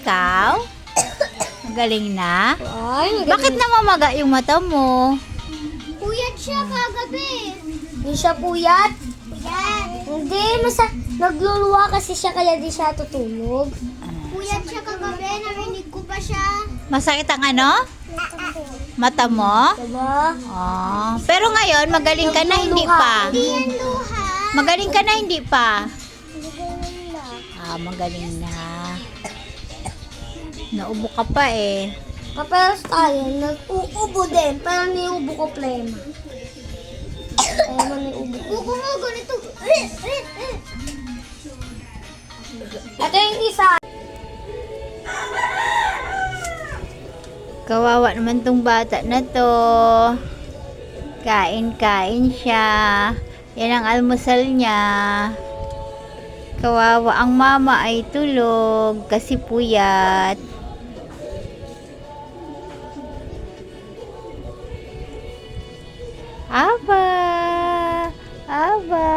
ikaw? Magaling na? Ay, Bakit namamaga yung mata mo? puyat siya kagabi. Hindi siya puyat? Puyat. Hindi, nagluluwa kasi siya kaya di siya tutulog. Puyat siya kagabi, narinig ko pa siya. Masakit ang ano? Mata mo? Diba? Oh. Pero ngayon, magaling ka na, hindi pa. Hindi yan luha. Magaling ka na, hindi pa. Magaling na. Magaling na. Naubo ka pa eh. Kaperos tayo, nag-uubo din. Parang niubo ko plema. Kaya man niubo ko. Buko mo, ganito. Ito yung isa. Kawawa naman tong bata na to. Kain-kain siya. Yan ang almusal niya. Kawawa ang mama ay tulog kasi puyat. Aba! Aba!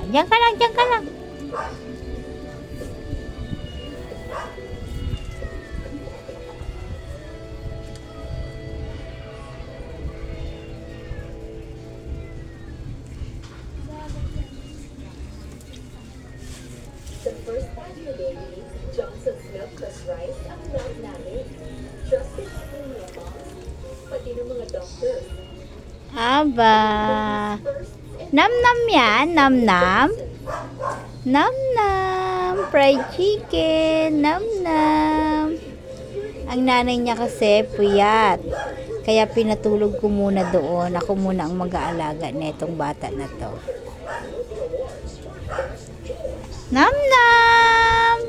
Diyan ka lang, diyan ka lang. The first part of the day, Johnson's Milk plus Rice ang love namin. Trusted sa mga moms, pati ng mga doctors. Aba. Nam-nam yan, nam-nam. Nam-nam. Fried chicken, nam-nam. Ang nanay niya kasi puyat. Kaya pinatulog ko muna doon. Ako muna ang mag-aalaga nitong bata na to. Nam-nam.